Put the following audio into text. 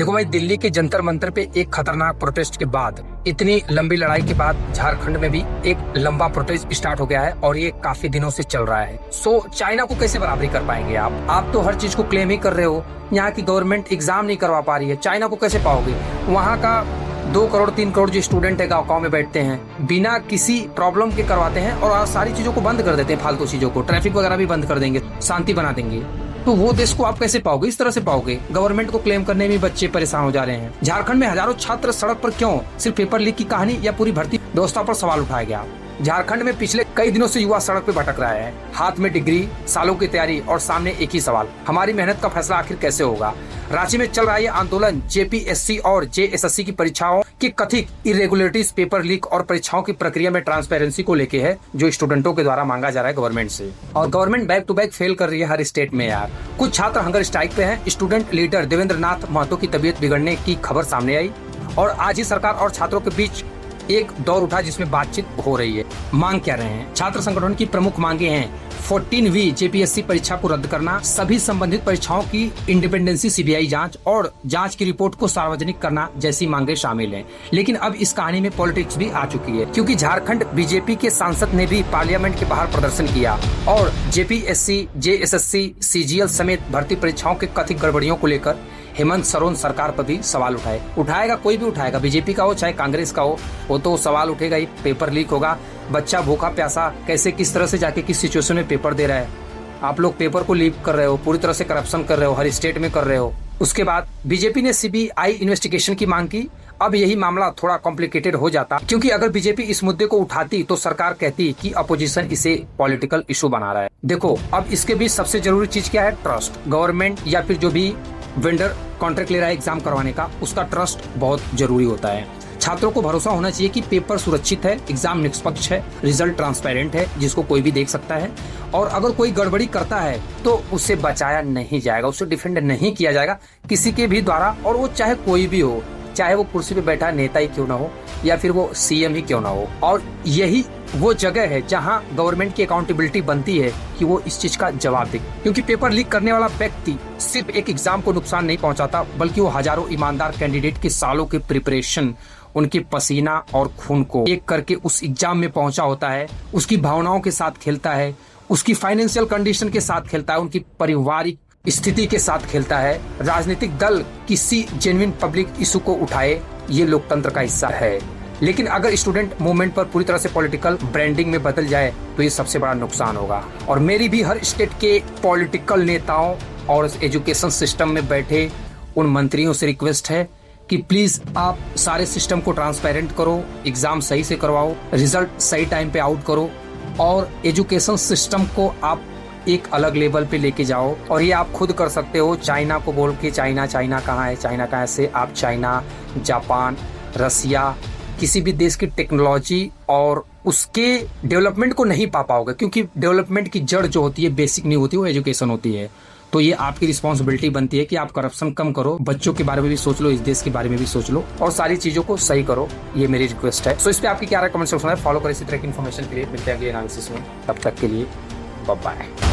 देखो भाई, दिल्ली के जंतर मंतर पे एक खतरनाक प्रोटेस्ट के बाद, इतनी लंबी लड़ाई के बाद झारखंड में भी एक लंबा प्रोटेस्ट स्टार्ट हो गया है और ये काफी दिनों से चल रहा है। चाइना को कैसे बराबरी कर पाएंगे आप तो हर चीज को क्लेम ही कर रहे हो। यहाँ की गवर्नमेंट एग्जाम नहीं करवा पा रही है, चाइना को कैसे पाओगे? वहाँ का 2 करोड़ 3 करोड़ जो स्टूडेंट है गाँव में बैठते हैं, बिना किसी प्रॉब्लम के करवाते हैं और सारी चीजों को बंद कर देते हैं, फालतू चीजों को, ट्रैफिक वगैरह भी बंद कर देंगे, शांति बना देंगे। तो वो देश को आप कैसे पाओगे? इस तरह से पाओगे। गवर्नमेंट को क्लेम करने में बच्चे परेशान हो जा रहे हैं। झारखंड में हजारों छात्र सड़क पर क्यों? सिर्फ पेपर लीक की कहानी या पूरी भर्ती व्यवस्था पर सवाल उठाया गया। झारखंड में पिछले कई दिनों से युवा सड़क पे भटक रहा है, हाथ में डिग्री, सालों की तैयारी और सामने एक ही सवाल, हमारी मेहनत का फैसला आखिर कैसे होगा? रांची में चल रहा है ये आंदोलन जेपीएससी और जेएसएससी की परीक्षाओं की कथित इरेगुलरिटीज, पेपर लीक और परीक्षाओं की प्रक्रिया में ट्रांसपेरेंसी को लेके है, जो स्टूडेंटों के द्वारा मांगा जा रहा है गवर्नमेंट से। और government back to back fail कर रही है हर स्टेट में यार। कुछ छात्र हंगर स्ट्राइक पे हैं। स्टूडेंट लीडर देवेंद्र नाथ महतो की तबीयत बिगड़ने की खबर सामने आई और आज ही सरकार और छात्रों के बीच एक दौर उठा जिसमें बातचीत हो रही है। मांग क्या रहे हैं? छात्र संगठन की प्रमुख मांगे हैं 14वीं जेपीएससी परीक्षा को रद्द करना, सभी संबंधित परीक्षाओं की इंडिपेंडेंसी सीबीआई जांच और जांच की रिपोर्ट को सार्वजनिक करना जैसी मांगे शामिल हैं। लेकिन अब इस कहानी में पॉलिटिक्स भी आ चुकी है, क्योंकि झारखंड बीजेपी के सांसद ने भी पार्लियामेंट के बाहर प्रदर्शन किया और जेपीएससी, जेएसएससी, सीजीएल समेत भर्ती परीक्षाओं के कथित गड़बड़ियों को लेकर हेमंत सोरेन सरकार पर भी सवाल उठाएगा। कोई भी उठाएगा, बीजेपी का हो चाहे कांग्रेस का हो, वो तो सवाल उठेगा ही। पेपर लीक होगा, बच्चा भूखा प्यासा कैसे किस तरह से जाके किस सिचुएशन में पेपर दे रहा है। आप लोग पेपर को लीक कर रहे हो, पूरी तरह से करप्शन कर रहे हो, हर स्टेट में कर रहे हो। उसके बाद बीजेपी ने सीबीआई इन्वेस्टिगेशन की मांग की। अब यही मामला थोड़ा कॉम्प्लिकेटेड हो जाता, क्योंकि अगर बीजेपी इस मुद्दे को उठाती तो सरकार कहती कि अपोजिशन इसे पॉलिटिकल इशू बना रहा है। देखो, अब इसके बीच सबसे जरूरी चीज क्या है? ट्रस्ट। गवर्नमेंट या फिर जो भी वेंडर कॉन्ट्रैक्ट ले रहा है एग्जाम करवाने का, उसका ट्रस्ट बहुत जरूरी होता है। छात्रों को भरोसा होना चाहिए कि पेपर सुरक्षित है, एग्जाम निष्पक्ष है, रिजल्ट ट्रांसपेरेंट है, जिसको कोई भी देख सकता है। और अगर कोई गड़बड़ी करता है तो उसे बचाया नहीं जाएगा, उसे डिफेंड नहीं किया जाएगा किसी के भी द्वारा, और वो चाहे कोई भी हो, चाहे वो कुर्सी पे बैठा नेता ही क्यों ना हो या फिर वो सीएम ही क्यों ना हो। और यही वो जगह है जहां गवर्नमेंट की अकाउंटेबिलिटी बनती है कि वो इस चीज का जवाब दे, क्योंकि पेपर लीक करने वाला व्यक्ति सिर्फ एक एग्जाम को नुकसान नहीं पहुंचाता, बल्कि वो हजारों ईमानदार कैंडिडेट के सालों के प्रिपरेशन, उनके पसीना और खून को एक करके उस एग्जाम में पहुंचा होता है। उसकी भावनाओं के साथ खेलता है, उसकी फाइनेंशियल कंडीशन के साथ खेलता है, उनकी पारिवारिक स्थिति के साथ खेलता है। राजनीतिक दल किसी जेन्युइन पब्लिक इशू को उठाए, ये लोकतंत्र का हिस्सा है। लेकिन अगर स्टूडेंट मूवमेंट पर पूरी तरह से पॉलिटिकल ब्रांडिंग में बदल जाए तो ये सबसे बड़ा नुकसान होगा। और मेरी भी हर स्टेट के पॉलिटिकल नेताओं और एजुकेशन सिस्टम में बैठे उन मंत्रियों से रिक्वेस्ट है कि प्लीज आप सारे सिस्टम को ट्रांसपेरेंट करो, एग्जाम सही से करवाओ, रिजल्ट सही टाइम पे आउट करो और एजुकेशन सिस्टम को आप एक अलग लेवल पे लेके जाओ। और ये आप खुद कर सकते हो। चाइना को बोल के चाइना कहाँ है, चाइना कहाँ से आप चाइना, जापान, रसिया, किसी भी देश की टेक्नोलॉजी और उसके डेवलपमेंट को नहीं पा पाओगे, क्योंकि डेवलपमेंट की जड़ जो होती है बेसिक नहीं होती, वो एजुकेशन होती है। तो ये आपकी रिस्पॉन्सिबिलिटी बनती है कि आप करप्शन कम करो, बच्चों के बारे में भी सोच लो, इस देश के बारे में भी सोच लो और सारी चीजों को सही करो। ये मेरी रिक्वेस्ट है। सो इस पे आपकी क्या राय कमेंट सेक्शन में फॉलो करें। इसी तरह की इन्फॉर्मेशन के लिए मिलते हैं अगले एनालिसिस में। तब तक के लिए बाय बाय।